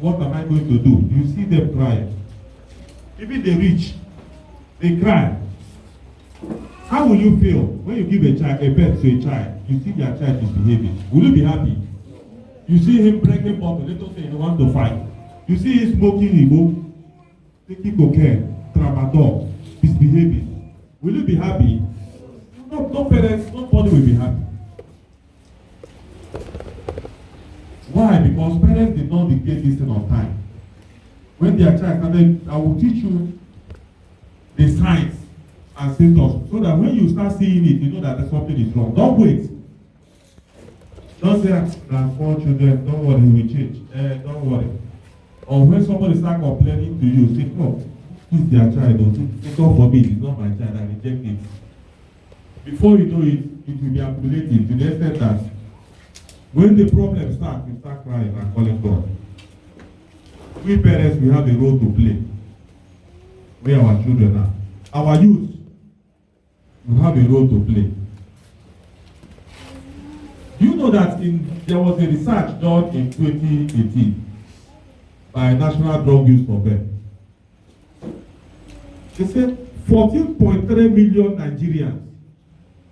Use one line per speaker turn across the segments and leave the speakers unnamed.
what am I going to do? You see them crying. Even the rich, they cry. How will you feel when you give a child, a pet to a child? You see their child is behaving. Will you be happy? You see him breaking bottle, little thing he wants to fight. You see him smoking Igbo, taking cocaine, tramadol, misbehaving. Will you be happy? No parents, nobody will be happy. Why? Because parents did not dictate this thing on time. When their child started, I will teach you the signs and symptoms so that when you start seeing it, you know that something is wrong. Don't wait. Don't say, "Now, 4 children, don't worry, we will change." Don't worry. Or when somebody start complaining to you, say, "Oh, it's their child. It's not for me. It's not my child. I reject it." Before you know it, it will be accumulated to the extent that when the problem starts, you start crying and calling God. We parents, we have a role to play. Where our children are. Our youth, we have a role to play. Do you know that there was a research done in 2018 by National Drug Use Survey? They said 14.3 million Nigerians.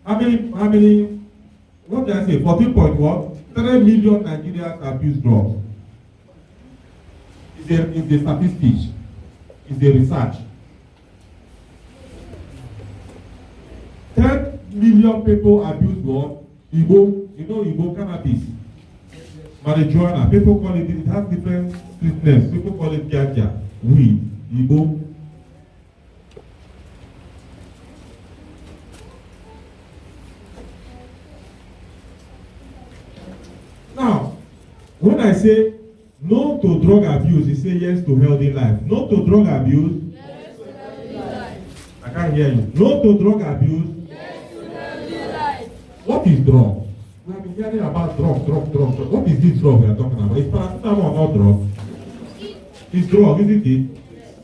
How many, what did I say? 14.3 million Nigerians abuse drugs. It's a statistics. It's a research. 10 million people abuse what? Igbo, you know Igbo cannabis. Marijuana. People call it has different street names. People call it gaja, weed, Igbo. Now, when I say no to drug abuse, you say yes to healthy life. No to drug abuse. Yes to healthy life. I can't hear you. No to drug abuse. Yes to healthy life. What is drug? We have been hearing about drug. What is this drug we are talking about? Is paracetamol not drug? It's drug, isn't it? Yes.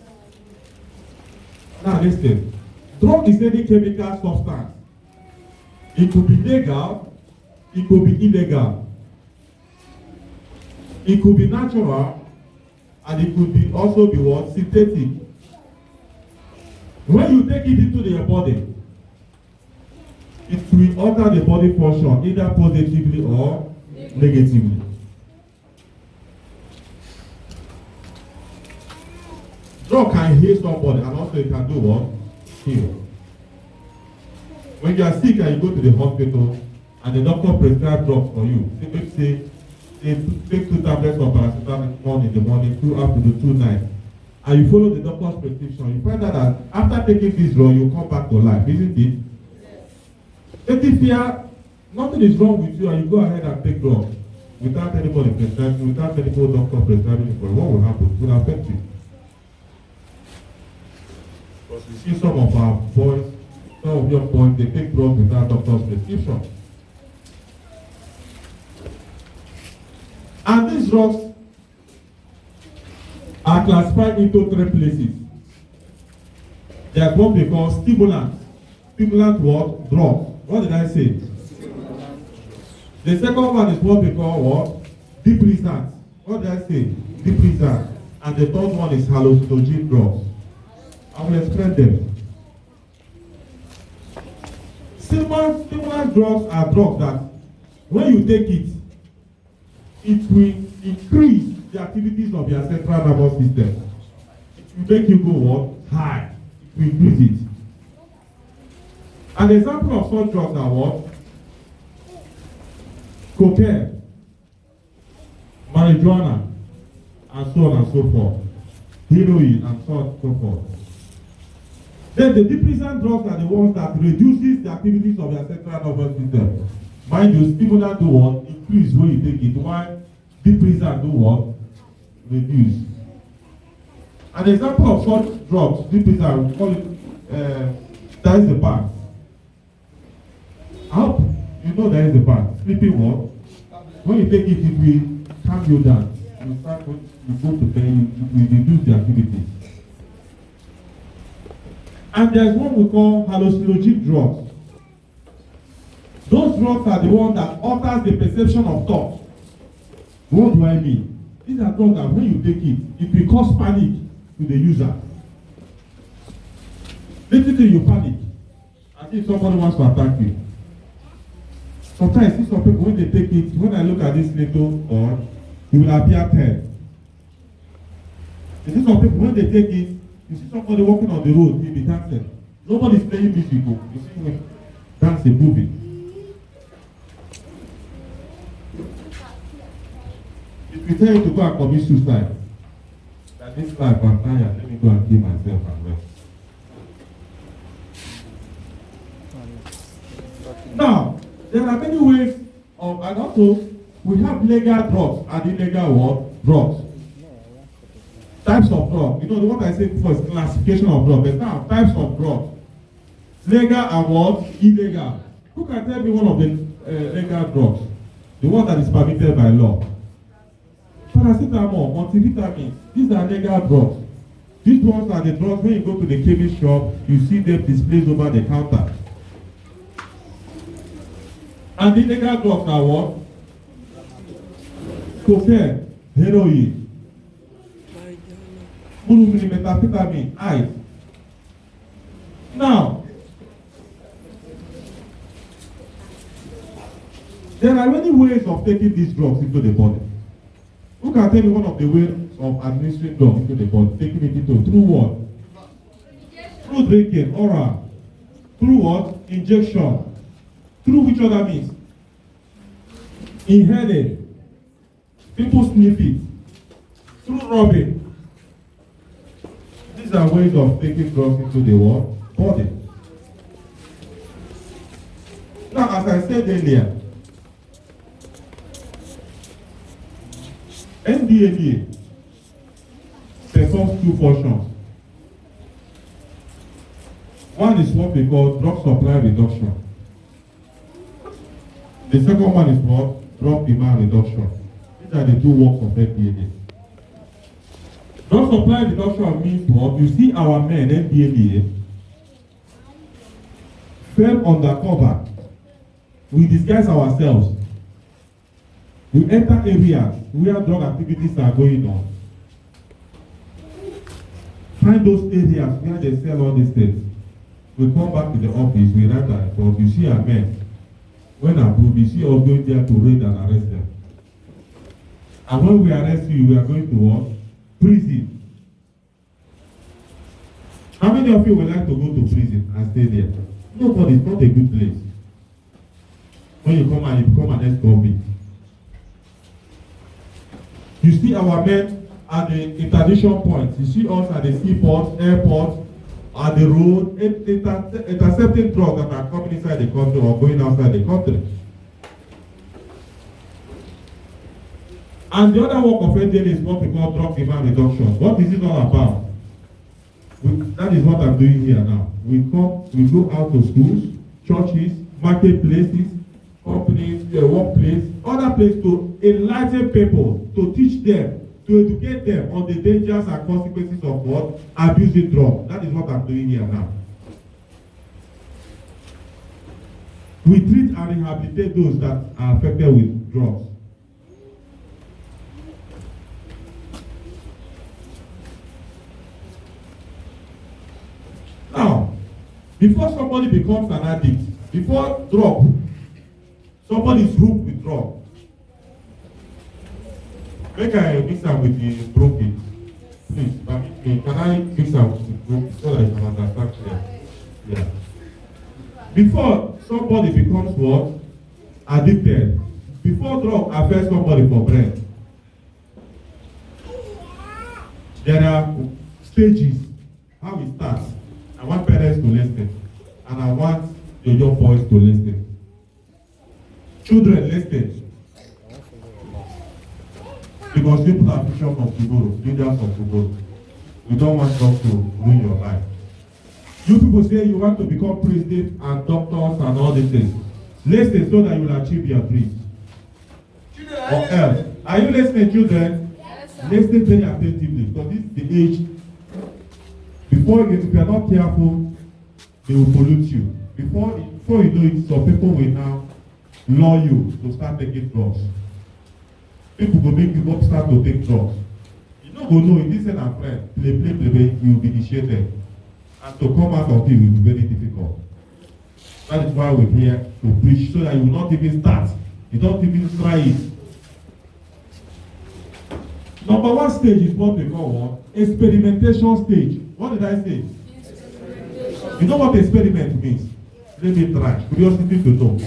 Now listen. Drug is any chemical substance. It could be legal, it could be illegal. It could be natural, and it could be also be what? Synthetic. When you take it into your body, it will alter the body function either positively or negatively. Drug can heal somebody, and also it can do what? Heal. When you are sick and you go to the hospital, and the doctor prescribes drugs for you, they take 2 tablets of paracetamol in the morning, 2 afternoon, 2 night, and you follow the doctor's prescription, you find out that after taking this drug, you come back to life, isn't it? Yes. If fear, nothing is wrong with you, and you go ahead and take drugs without anybody prescribing, without any doctor prescribing for what will happen? It will affect you. Because we see some of our boys, some of your boys, they take drugs without doctor's prescription. And these drugs are classified into 3 places. There are what we call stimulants. Stimulant what? Drugs. What did I say? The second one is what we call what? Depressants. What did I say? Depressants. And the third one is hallucinogen drugs. I will explain them. Stimulant drugs are drugs that when you take it, it will increase the activities of your central nervous system. It will make you go what? High. It will increase it. An example of such drugs are what? Cocaine, marijuana, and so on and so forth. Heroin, and so on and so forth. Then the depressant drugs are the ones that reduces the activities of your central nervous system. Mind you, stimulant do what? Increase when you take it. While depressant do what? Reduce. An example of such drugs, depressant, we call it diazepam. I hope you know diazepam. Sleeping what? When you take it, it will calm you down. You start when you go to bed, it will reduce the activities. And there's what we call hallucinogenic drugs. Those drugs are the ones that alters the perception of thought. What do I mean? These are drugs that when you take it will cause panic to the user. Little thing you panic, as if somebody wants to attack you. Sometimes see some people when they take it, when I look at this little or it will appear 10. You see some people when they take it, you see somebody walking on the road, he'll be dancing. Nobody's playing music. You see him dancing, moving. If you tell you to go and commit suicide, that this life I'm tired, let me go and kill myself and rest. Now, there are many ways of, and also we have legal drugs and illegal what? Drugs. Types of drugs. You know, what I said before is classification of drugs. But now, types of drugs. Legal and what? Illegal. Who can tell me one of the legal drugs? The one that is permitted by law. Paracetamol, multivitamins. These are legal drugs. These ones are the drugs when you go to the chemist shop, you see them displayed over the counter. And the illegal drugs are what? Cocaine, heroin, methamphetamine, ice. Now, there are many ways of taking these drugs into the body. Who can tell me one of the ways of administering drugs into the body? Taking it into through what? Through drinking, oral. Through what? Injection. Through which other means? Inhaling. People sniff it. Through rubbing. These are ways of taking drugs into the what? Body. Now, as I said earlier, NDLEA performs two functions. One is what we call drug supply reduction. The second one is what? Drug demand reduction. These are the two works of NDLEA. Drug supply reduction means what? You see our men, NDLEA, fell undercover. We disguise ourselves. We enter areas where drug activities are going on. Find those areas where they sell all these things. We come back to the office, we write a report, you see our men. When approved, you see us going there to raid and arrest them. And when we arrest you, we are going to what? Prison. How many of you would like to go to prison and stay there? Nobody, it's not a good place. When you come and you become an ex-convict. You see our men at the interdiction points. You see us at the seaport, airport, at the road, intercepting drugs that are coming inside the country or going outside the country. And the other work of NDLEA is what we call drug demand reduction. What is it all about? That is what I'm doing here now. We go out to schools, churches, marketplaces, companies, workplace, other places to enlighten people, to teach them, to educate them on the dangers and consequences of what? Abusing drugs. That is what I'm doing here now. We treat and rehabilitate those that are affected with drugs. Now, before somebody becomes an addict, before somebody is hooked with drugs. Make I mix am with the broken. Please, permit me. Can I mix am with the broken so that I can understand clear? Yeah. Before somebody becomes what? Addicted. Before drug affects somebody for brain. There are stages. How it starts. I want parents to listen. And I want the young boys to listen. Children, listen. Because people are vision of tomorrow, leaders of tomorrow. We don't want them to ruin your life. You people say you want to become president and doctors and all these things. Listen so that you will achieve your dreams. Or else. Are you listening, children? Yes, sir. Listen very attentively because this is the age. Before, if you are not careful, they will pollute you. Before you know it, some people will now lure you to start taking drugs. people go make you go start to take drugs. You no go know if this is a friend, play, you will be initiated. And to come out of it will be very difficult. That is why we're here to preach, so that you will not even start. You don't even try it. Number one stage is what we call what? Experimentation stage. What did I say? You know what experiment means? Let me try. Curiosity to know.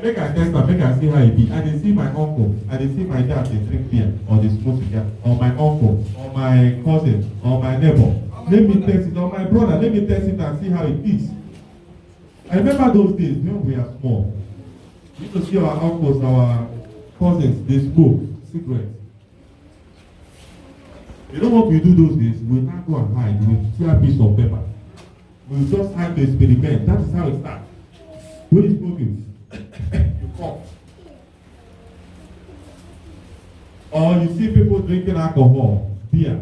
Make I test and make I see how it be. I dey see my uncle, I dey see my dad dey drink beer or dey smoke cigar, or my uncle, or my cousin, or my neighbor. Let me test it, or my brother, let me test it and see how it is. I remember those days when we are small. We used to see our uncles, our cousins, they smoke cigarettes. You know what we do those days? We now go and hide. We tear a piece of paper. We just hide to experiment. That is how it starts. When you smoking, you cough. Or you see people drinking alcohol, beer.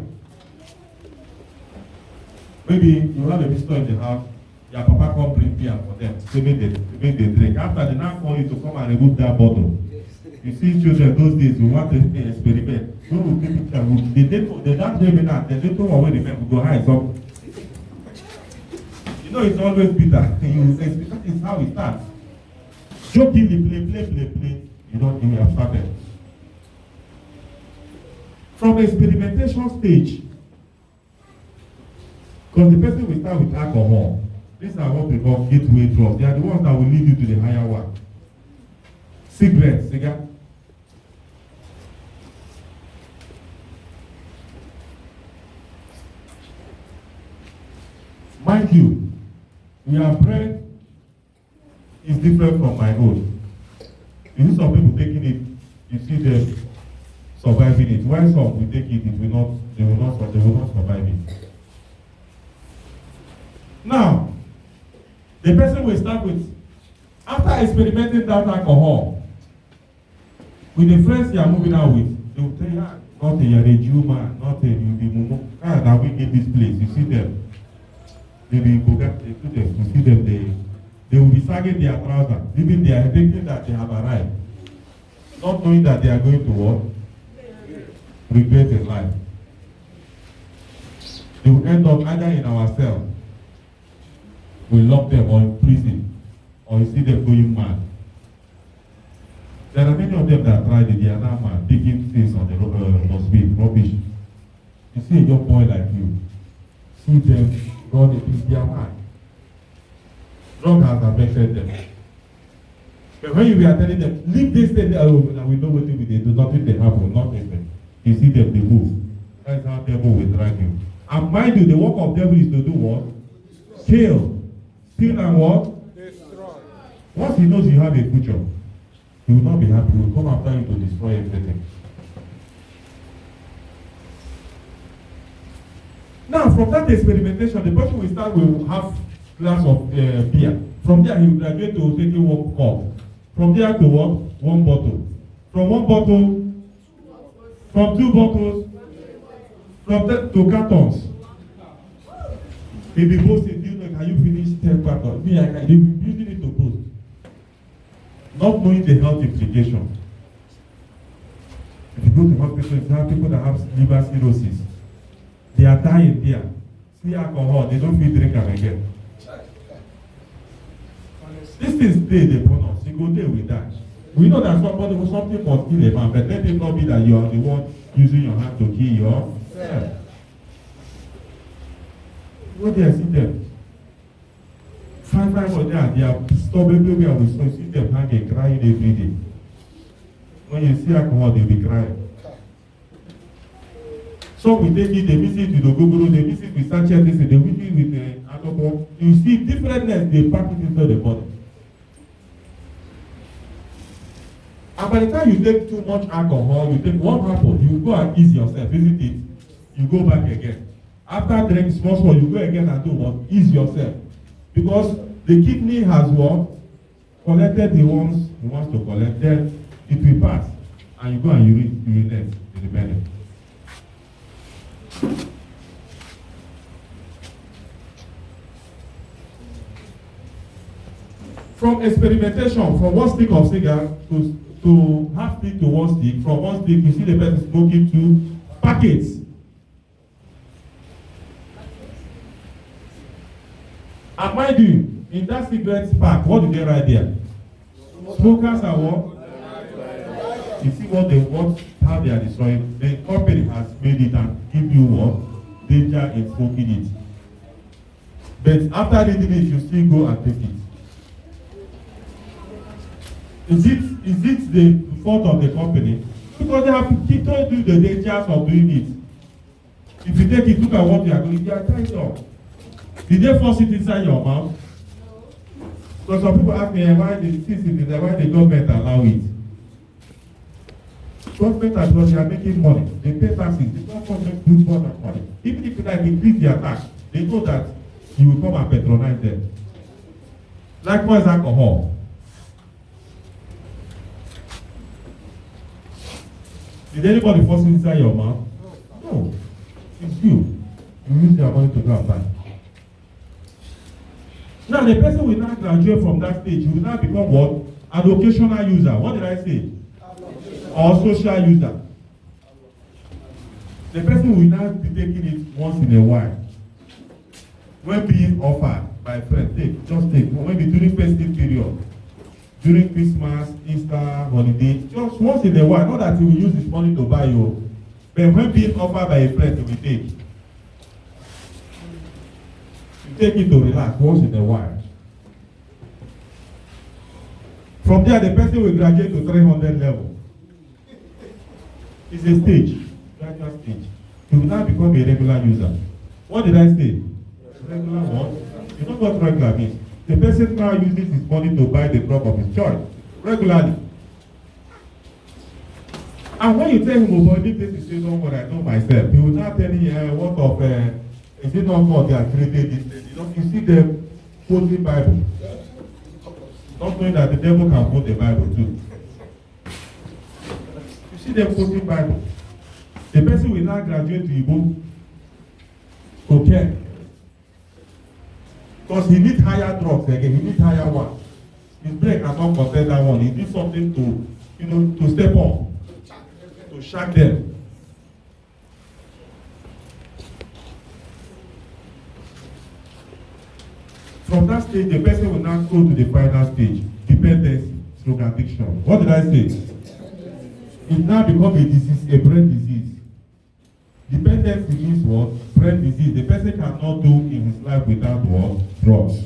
Maybe you have a visitor in the house, your papa come bring beer for them, so make they drink. After they now call you to come and remove that bottle. You see children those days, we want to experiment. When we keep it, they don't tell me that, they don't know where they make, we go hide something. You know it's always bitter. That is how it starts. Jokingly play. You don't even have started. From experimentation stage, because the person will start with alcohol. These are what we call gateway drugs. They are the ones that will lead you to the higher one. Cigarettes, cigar. Mind you, your brain is different from my own. You see some people taking it, you see them surviving it. While some will take it, they will not survive it. Now, the person will start with, after experimenting that alcohol, with the friends you are moving out with, they will tell you, nothing, you're a Jew man, nothing, you'll be mumu. Now we get this place, you see them. They will go back, you see them, they will be sagging their trousers, even they are thinking that they have arrived. Not knowing that they are going to what? Regret in life. They will end up either in our cell, we lock them, or in prison, or you see them going mad. There are many of them that tried it, they are now mad, taking things on the must rubbish. You see a young boy like you, see them, God, they are mad. Drug has affected them. But when you are telling them, leave this thing, we know what they do, nothing they happen, nothing. You see them, they move. That's how devil will drag you. And mind you, the work of devil is to do what? Kill. Steal and what? Destroy. Once he knows you have a future, he will not be happy. He will come after you to destroy everything. Now, from that experimentation, the person will start with half glass of beer. From there, he will graduate to taking one cup. From there to what? One bottle. From one bottle, from two bottles, from that to cartons. If you post it, can you finish 10 cartons? Me, I can. You using it to post. Not knowing the health implications. If you go to hospital, you have people that have liver cirrhosis. They are dying there. See alcohol, they don't feel drink them again. This is day they put us. You go there with that. We know that something must kill a man, but let it not be that you are the one using your hand to kill yourself. Go there, see them. Five of them, they are stubborn baby, and we see them hanging, crying every day. When you see alcohol, they'll be crying. Some will take it, they mix it with ogogoro, they mix it with sachet, they mix it with alcohol. You see differentness, they pack it into the body. And by the time you take too much alcohol, you take what happens, you go and ease yourself, isn't it? You go back again. After drinking small, you go again and do what? Ease yourself. Because the kidney has what? Collected the ones it wants to collect, then it will pass. And you go and urinate in the belly. From experimentation, from one stick of cigar to to half stick to one stick, from one stick you see the person smoking 2 packets. And mind you, in that cigarette pack, what do they write there? Smokers are what? You see what they want, how they are destroying. The company has made it and give you what? Danger in smoking it. But after reading it, you still go and take it. Is it the fault of the company? Because they have told you the dangers of doing it. If you take it, look at what you are doing. You are tied up. Did they force it inside your mouth? Because some people ask me why the government allow it. Government are because they are making money. They pay taxes. The government do more than money. Even if you like increase their tax, they know that you will come and patronize them. Likewise, alcohol. Did anybody force it inside your mouth? No. It's you. You use their money to go and buy. Now the person will now graduate from that stage. He will now become what? An occasional user. What did I say? Or social user. The person will now be taking it once in a while. When being offered by a friend, just take. Maybe during festive period, during Christmas, Easter, holiday, just once in a while. Not that he will use his money to buy you, but when being offered by a friend, he will take. Take it to relax once in a while. From there, the person will graduate to 300 level. It's a stage, gradual stage. He will now become a regular user. What did I say? Regular what? You know what regular means? The person now uses his money to buy the drug of his choice regularly. And when you tell him about this, he says, "Don't worry, I know myself." He will now tell you what of is it not God they are created this? You see them quoting Bible. Not knowing that the devil can quote the Bible too. You see them quoting Bible. The person will now graduate to Igbo. Okay. Because he needs higher drugs again, he needs higher one. His brain cannot contain that one. He needs something to step up, to shack them. From that stage, the person will now go to the final stage, dependency through addiction. What did I say? It now becomes a disease, a brain disease. Dependency means what? Brain disease. The person cannot do in his life without what? Drugs.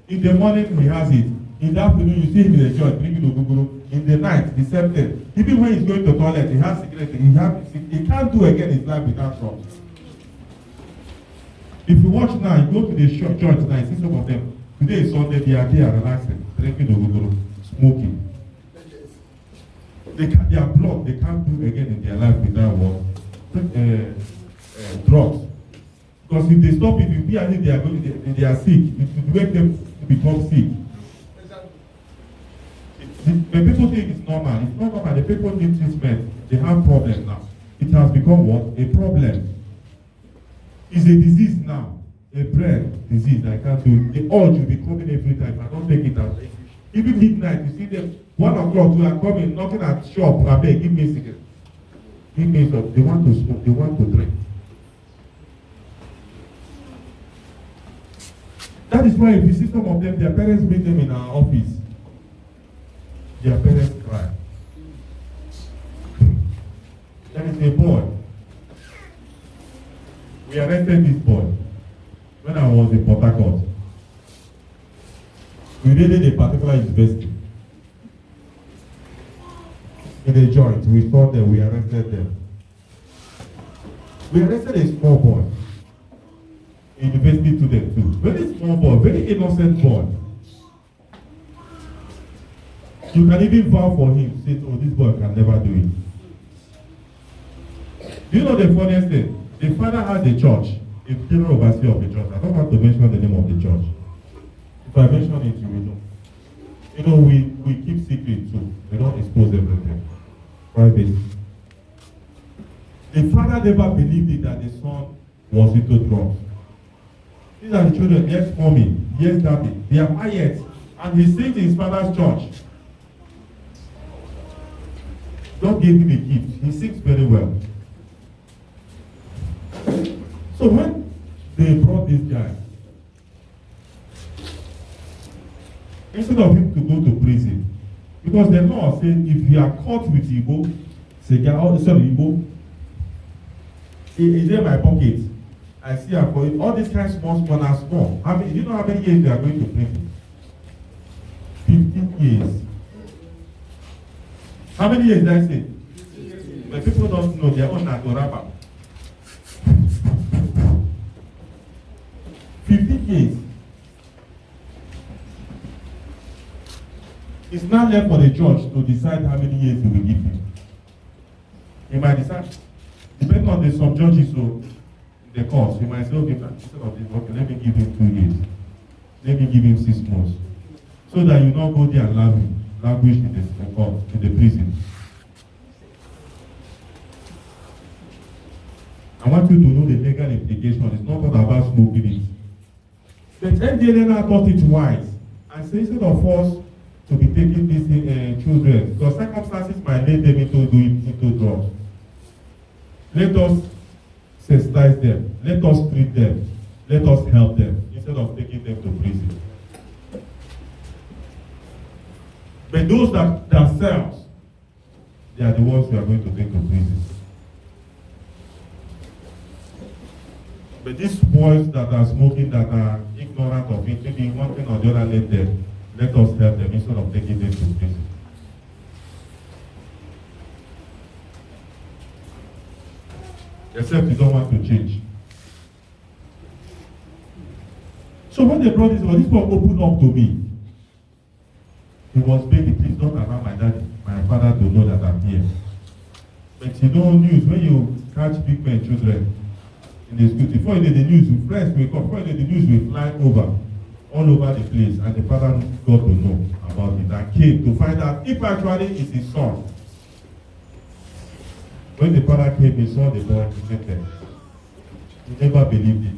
In the morning, he has it. In the afternoon, you see him in the joint, drinking ogogoro. In the night, the same thing. Even when he's going to the toilet, he has cigarette. He can't do again his life without drugs. If you watch now, you go to the church now, you see some of them. Today is Sunday, they are there relaxing, drinking ogogoro, smoking. They are blocked. They can't do again in their life without what? Drugs. Because if they stop it, if as if they are sick, it will make them become sick. The people think it's normal. It's not normal. The people need treatment. They have problems now. It has become what? A problem. It's a disease now. A brain disease. I can't do it. The urge will be coming every time. I don't take it out. Even midnight, you see them 1 o'clock, they are coming, knocking at shop. I beg, give me a cigarette. Give me some. They want to smoke. They want to drink. That is why if you see some of them, their parents meet them in our office. Their parents cry. There is a boy. We arrested this boy when I was in Port Harcourt. We raided a particular university. In a joint, we saw them, we arrested them. We arrested a small boy. A university student too. Very small boy, very innocent boy. You can even vow for him, say, oh, this boy can never do it. Do you know the funniest thing? The father had a church, a general overseer of the church. I don't have to mention the name of the church. If I mention it, you will know. You know, we keep secret too. We don't expose everything. Private. The father never believed it that the son was into drugs. These are the children, yes, mommy, yes, daddy. They are quiet. And he sings in his father's church. God gave him a gift. He sings very well. So when they brought this guy, instead of him to go to prison, because the law says if you are caught with Igbo, Igbo, is there my pocket? I see for it. All these kinds of small are small. Do you know how many years they are going to prison? 15 years. How many years did I say? But people don't know their own Natoraba. 15 years. It's not left for the judge to decide how many years he will give him. He might decide, depending on the some judges, so the court, he might say, okay, instead of this, okay, let me give him 2 years. Let me give him 6 months. So that you not go there and languish in the court, in the prison. I want you to know the legal implication. It's not about smoking it. But NDLNA thought it wise and say instead of us to be taking these children, because circumstances might lead them into drugs. Let us sensitize them. Let us treat them. Let us help them instead of taking them to prison. But those that themselves, they are the ones we are going to take to prison. But these boys that are smoking, that are ignorant of it, maybe one thing or the other, let us help them instead of taking them to prison. Except you don't want to change. So when they brought this one opened up to me. He was begging, please don't allow my father to know that I'm here. But you know news, when you catch big men children in the school, before you know the news, friends will come, before you know the news will fly all over the place, and the father got to know about it and came to find out if actually it's his son. When the father came, he saw the boy naked. He never believed it.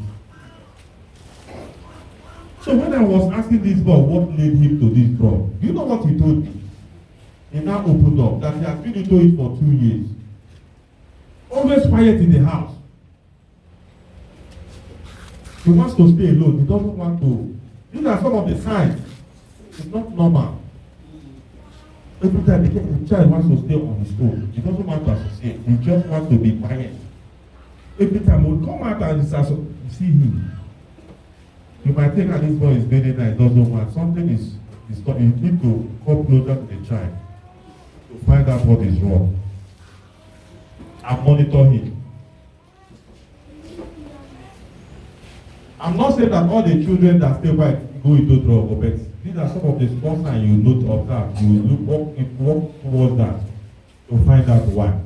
So when I was asking this boy what led him to this drug, you know what he told me? He now opened up that he has been into it for 2 years. Always quiet in the house. He wants to stay alone. He doesn't want to. These are some of the signs. It's not normal. Every time the child wants to stay on his own, he doesn't want to associate. He just wants to be quiet. Every time we come out and see him, you might think that this boy is very nice, doesn't want. Something is you need to come closer to the child to find out what is wrong and monitor him. I'm not saying that all the children that stay quiet go into drug, but these are some of the small signs you note of that. You walk towards that to find out why.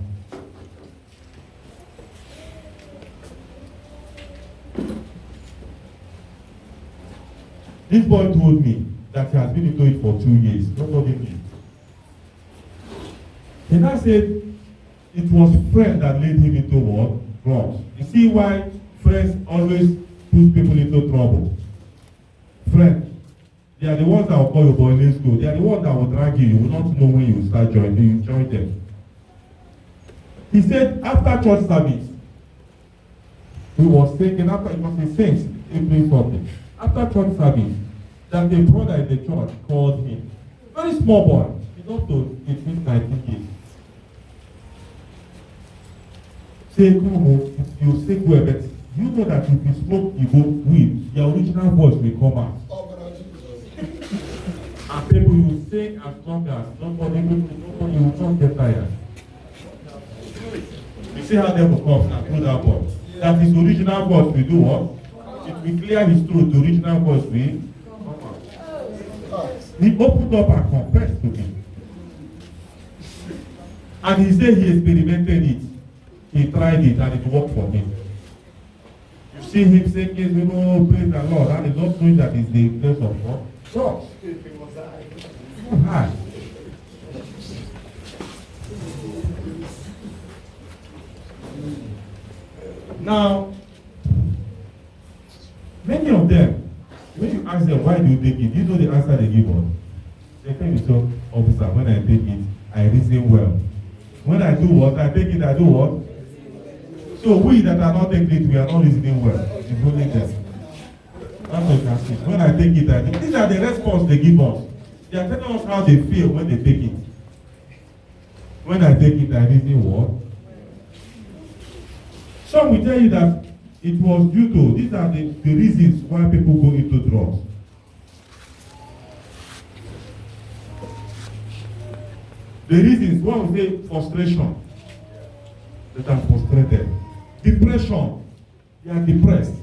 This boy told me that he has been into it for 2 years. Nobody knew. He now said it was friends that led him into what? Drugs. You see why friends always push people into trouble? Friends. They are the ones that will call you boiling school. They are the ones that will drag you. You will not know when you start joining. You join them. He said after church service, he was taken after it was a saint April something. After church service, that the brother in the church called him. Very small boy. He's up to 18, 19 years. Say, come home, you say go but you know that if you smoke Igbo weed, the original voice will come out. And people will sing as long as nobody will not get tired. You see how devil comes and through that voice. That his original voice will do what? It will clear his throat. The original voice will come out. He opened up and confessed to me. And he said he experimented it. He tried it and it worked for him. You see him saying, you know, praise the Lord, and he's not knowing that it's the place of God. Church. High. Now, many of them, when you ask them why do you take it, you know the answer they give us. They tell you, so officer, when I take it, I reason well. When I do what? I take it, I do what? So we that are not taking it, we are not listening well. It's only them. That's what you can see. When I take it, I take it. These are the response they give us. They are telling us how they feel when they take it. When I take it, I reason what? Some will tell you that it was due to, these are the reasons why people go into drugs. The reasons, one will say frustration. That are frustrated. Depression. They are depressed.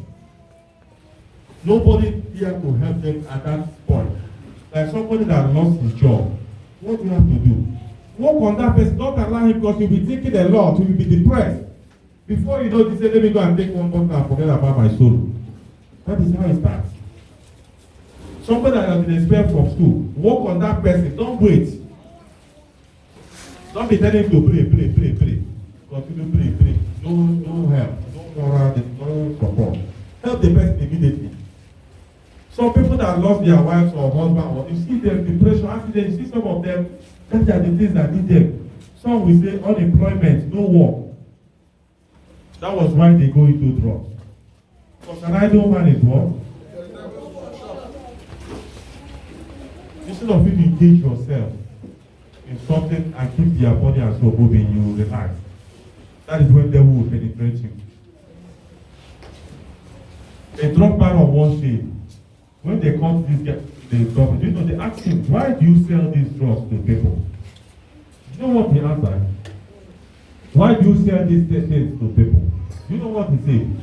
Nobody here to help them at that point. Like somebody that lost his job. What do you have to do? Work on that person. Don't allow him because he'll be thinking a lot. He will be depressed. Before you know, he say, let me go and take one bottle and forget about my soul. That is how it starts. Somebody that has been expelled from school. Work on that person. Don't wait. Don't be telling him to pray. Continue pray. No help. No moral. No support. Help the person immediately. Some people that lost their wives or husband, you see them depression, accident, you see some of them, that are the things that need them. Some will say unemployment, no work. That was why they go into drugs. Because an idle man is what? Instead of you to engage yourself in something and keep your body and soul moving, you relax. That is when devil will penetrate you. A drug baron once said, when they come to this guy, they ask him, why do you sell these drugs to people? You know what he answered? Why do you sell these things to people? You know what he said?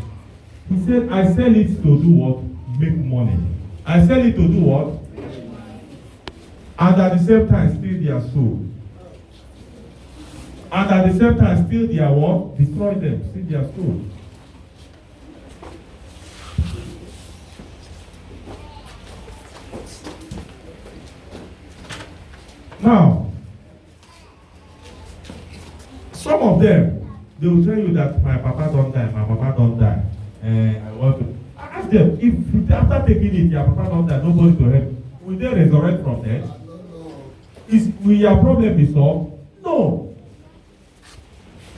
He said, I sell it to do what? Make money. I sell it to do what? And at the same time, steal their soul. And at the same time, steal their what? Destroy them, steal their soul. Now, some of them, they will tell you that my papa don't die, I want to ask them, if after taking it, your papa don't die, nobody to help, will they resurrect from death? Will your problem be solved? No.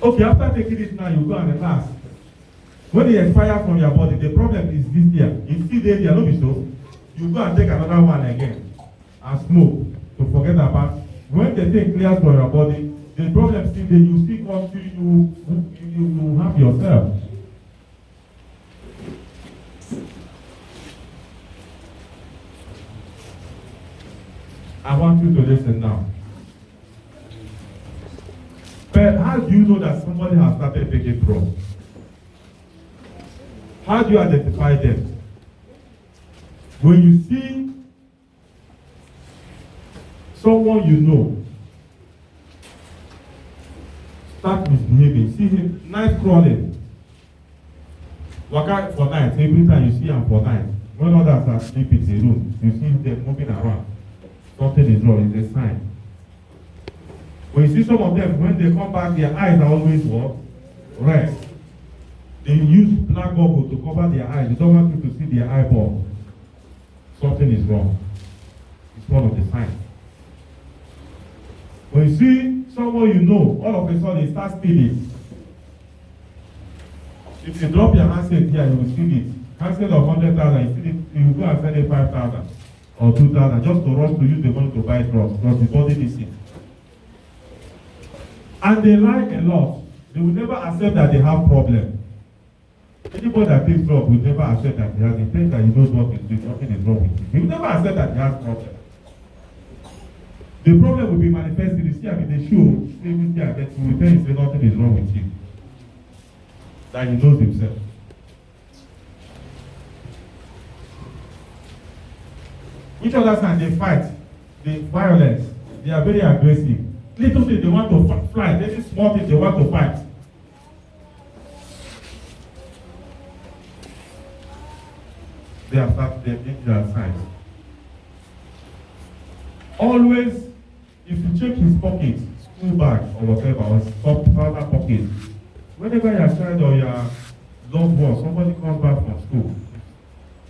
Okay, after taking it now, you go and relax. When it expires from your body, the problem is this year. It's still there, no be so. You go and take another one again and smoke to forget about. When the thing clears from your body, the problem still there, you still come to you have yourself. I want you to listen now. But how do you know that somebody has started taking drugs? How do you identify them? When you see someone you know start misbehaving, see him night crawling, waka for night, every time you see him for night, when others are sleeping in the room, you see them moving around, something is wrong, it's a sign. When you see some of them, when they come back, their eyes are always what? Red. They use black goggles to cover their eyes. They don't want you to see their eyeball. Something is wrong. It's one of the signs. When you see someone you know, all of a sudden, start stealing. If you drop your handset here, you will steal it. Handset of 100,000, you will go and sell it 5,000 or 2,000 just to rush to use the money to buy drugs because the body needs it. And they lie a lot. They will never accept that they have problem. Anybody that takes drugs will never accept that he has. He thinks that he knows what is doing, nothing is wrong with him. He will never accept that he has problem. The problem will be manifested. You see, I mean, they show, say, that he will tell you, say, nothing is wrong with him. That he knows himself. Each other time they fight, the violence, they are very aggressive. Little thing they want to fight, any small thing they want to fight. They have started their danger signs. Always, if you check his pocket, school bag or whatever, or some other pocket, whenever your child or your loved one, somebody comes back from school,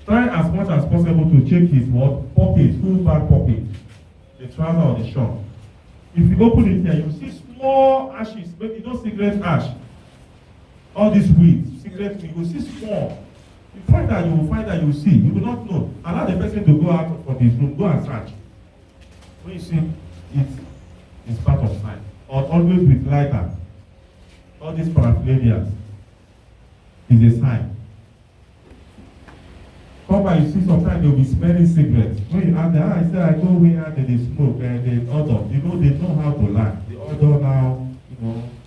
try as much as possible to check his what? Pocket, school bag pocket, the trouser or the short. If you open it here, you see small ashes, maybe no cigarette ash. All this weed, cigarette weed, you will see small. You will find that you will see. You will not know. Allow the person to go out of his room, go and search. When you see it is part of sign. Or always with lighter. All these paraphernalias is a sign. Come by, you see sometimes they will be smelling cigarettes. When you ask them, I say I go where they smoke and they odor. You know, they know how to lie. The odor now,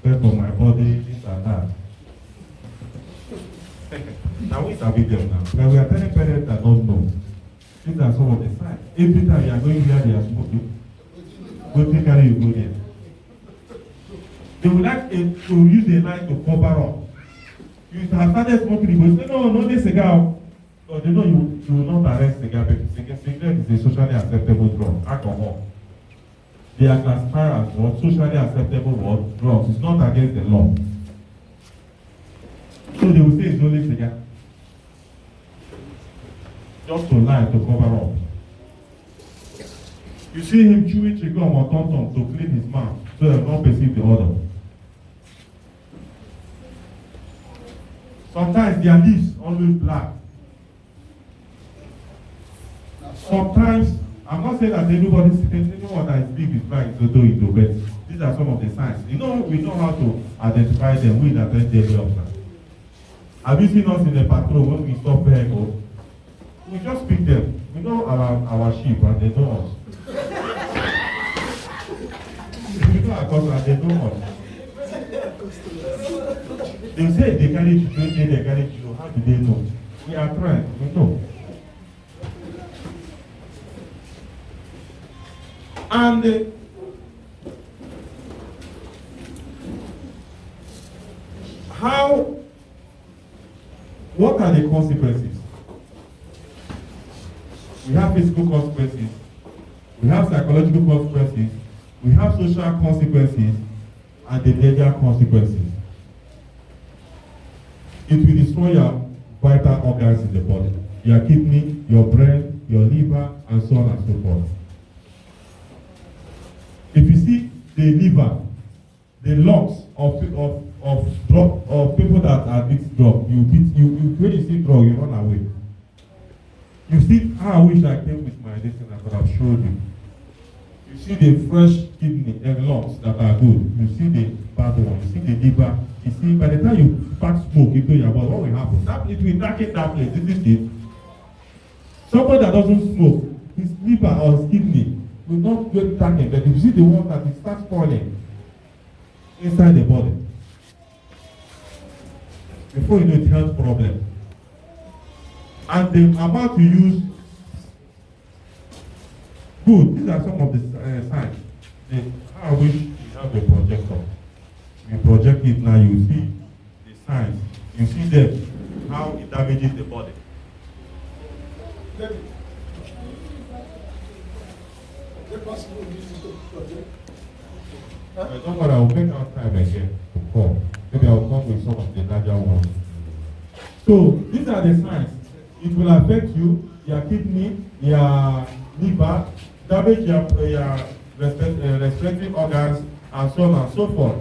bad for my body, this and that. Now we can be them now. But we are telling parents that don't know. These are some of the signs. Every time you are going where they are smoking, go take carry you go there. They would like to use the light to cover up. You have started smoking, you will say, no, this cigar. But they know you will not arrest cigar because cigarette is a socially acceptable drug, alcohol. They are classified as what socially acceptable drugs. It's not against the law. So they will say it's only cigar. Just to lie, to cover up. You see him chewing chewing or tom to clean his mouth so they don't perceive the odor. Sometimes their lips always black. Sometimes, I'm not saying that anyone that is big is black is to do it, but these are some of the signs. We know how to identify them. We that daily officer. Have you seen us in the patrol when we stop vehicle? We just pick them. We know our sheep and they know us. We know our customers and they know us. They say they carry you, they carry you. How do they know? We are trained. We know. And what are the consequences? We have physical consequences, we have psychological consequences, we have social consequences, and the legal consequences. It will destroy your vital organs in the body, your kidney, your brain, your liver, and so on and so forth. If you see the liver, the lungs of people that addict drug, when you see drug, you run away. You see how I wish I came with my medicine, I could have showed you. You see the fresh kidney and lungs that are good. You see the bad one. You see the liver. You see, by the time you pack smoke into your body, what will happen? It will darken that place, isn't it? Somebody that doesn't smoke, his liver or his kidney will not get darkened, but if you see the one that it starts falling inside the body, before you know it, health problem. And the amount you use, good. These are some of the signs. I wish you have a projector. You project it now, you see the signs. You see them, how it damages the body. Don't worry, I will make out time again to come. Maybe I will come with some of the larger ones. So, these are the signs. It will affect you, your kidney, your liver, damage your respiratory organs, and so on and so forth.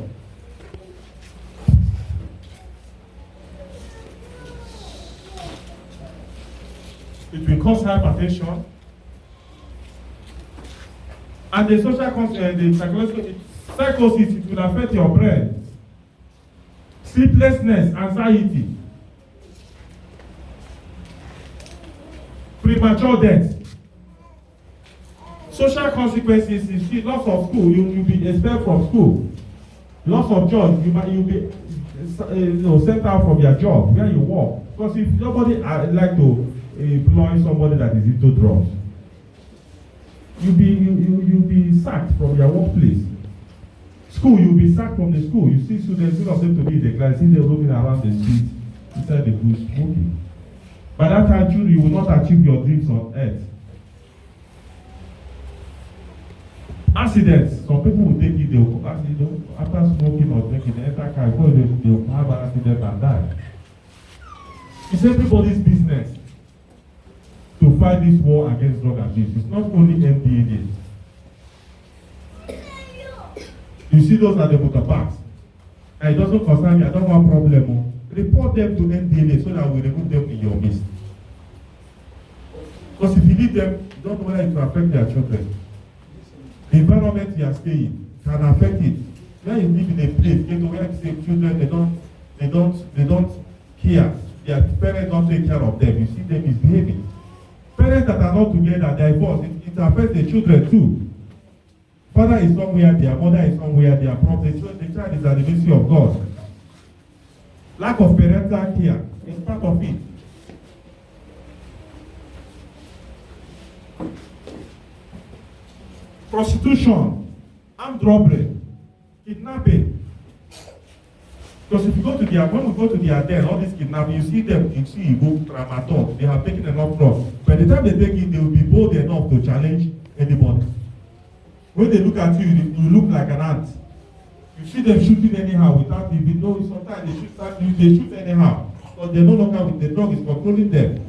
It will cause hypertension. And the social the psychological psychosis, it will affect your brain. Sleeplessness, anxiety, premature death. Social consequences, you see, loss of school, you'll be expelled from school. Loss of job, you'll be sent out from your job where you work. Because if nobody like to employ somebody that is into drugs, you'll be sacked from your workplace. School, you'll be sacked from the school. You see students who are said to be in the class, see them roaming around the street inside the bush smoking. By that time, truly, you will not achieve your dreams on earth. Accidents. Some people will take it, after smoking or drinking, they enter car, they will have an accident and die. It's everybody's business to fight this war against drug abuse. It's not only MDA. You see those at the motor parks. And it doesn't concern me, I don't have a problem. Report them to NDLA so that we remove them in your midst. Because if you leave them, you don't know whether it will affect their children. The environment you are staying can affect it. When you live in a place, you know, where you say children, they don't care. Their parents don't take care of them. You see them misbehaving. Parents that are not together, they are divorced. It affects the children too. Father is somewhere, their mother is somewhere, their problem. The child is at the mercy of God. Lack of parental care is part of it. Prostitution, armed robbery, kidnapping. Because if you go to their, when we go to their den, all these kidnapping, you see them, you see Igbo, Tramadol, they have taken enough drugs. By the time they take it, they will be bold enough to challenge anybody. When they look at you, you look like an ant. You see them shooting anyhow without even knowing. Sometimes they shoot anyhow. Because they no longer with the drug is controlling them.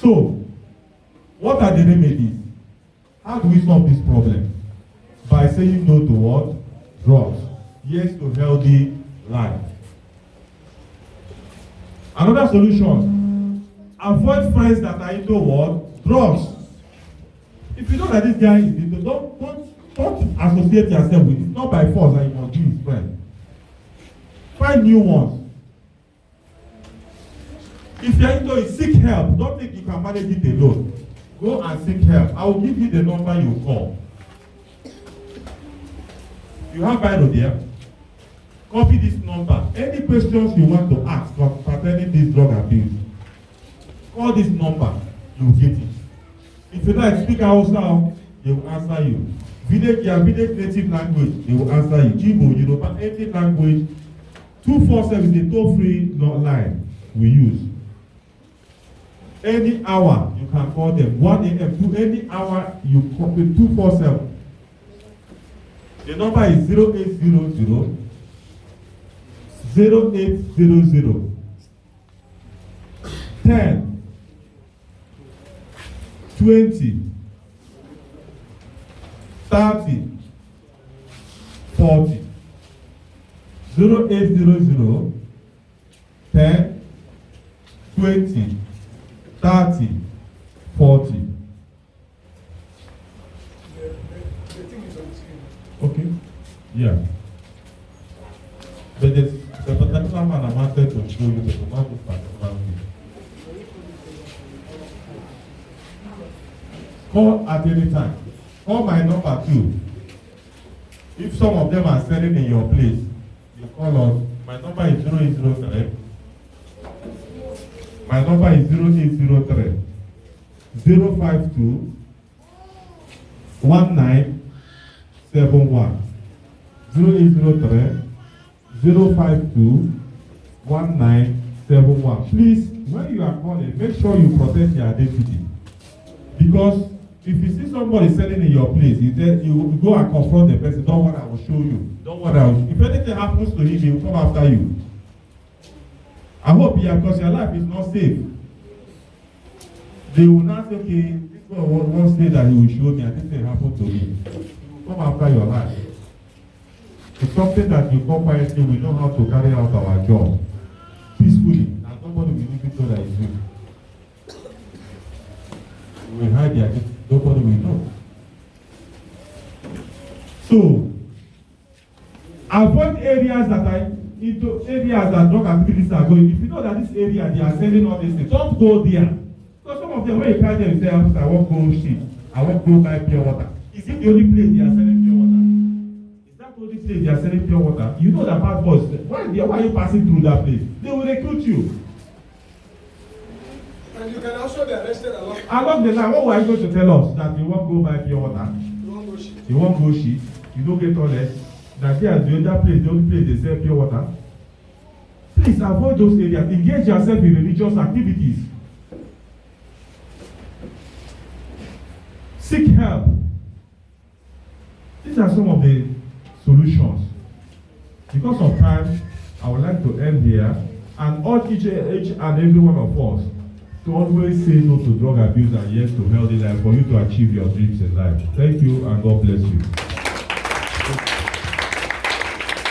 So, what are the remedies? How do we solve this problem? By saying no to what? Drugs. Yes to healthy life. Another solution. Avoid friends that are into what? Drugs. If you know that this guy is into, don't associate yourself with it. It's not by force that you must be his friend. Find new ones. If you're into it, seek help. Don't think you can manage it alone. Go and seek help. I will give you the number you call. You have Bible there. Copy this number. Any questions you want to ask concerning this drug abuse, call this number. You will get it. If you like speak Hausa, they will answer you. Village native language, they will answer you. Igbo, Yoruba, any language. 247 is a toll-free line we use. Any hour you can call them. 1 a.m. to any hour you call them. 247. The number is 0800 0800 10 20 30 40 0800 10 20 30 40. Okay. Yeah. But the particular man I wanted to show you the particular thing. Call at any time. Call my number too. If some of them are selling in your place, you call us. My number is 0803. My number is 0803 052 1971. 0803 052 1971. Please, when you are calling, make sure you protect your identity. Because if you see somebody selling in your place, you go and confront the person. Don't worry, I will show you. Don't worry, if anything happens to him, he will come after you. I hope, because your life is not safe. They will not say, okay, this one won't say that he will show me and this thing happened to me. He will come after your life. It's something that you come quietly, we know how to carry out our job peacefully, and nobody will even know that it's you. We will hide their identity, nobody will know. So, avoid areas that are into areas that drug activities are going. If you know that this area they are selling all these things, don't go there. Because some of them, when you carry them, say, I won't go shit, I won't go buy pure water. Is it the only place they are selling pure water? Is that the only place they are selling pure water? You know that bad boys, why are you passing through that place? They will recruit you.
And you can also be arrested
along the line. What were you going to tell us? That you won't go buy pure water?
You won't go shit.
You won't go shit. You don't get toilet. That there is the other place, the only place they sell pure water. Please avoid those areas. Engage yourself in religious activities. Seek help. These are some of the solutions. Because of time, I would like to end here and urge each and every one of us to always say no to drug abuse and yes to healthy life for you to achieve your dreams in life. Thank you and God bless you.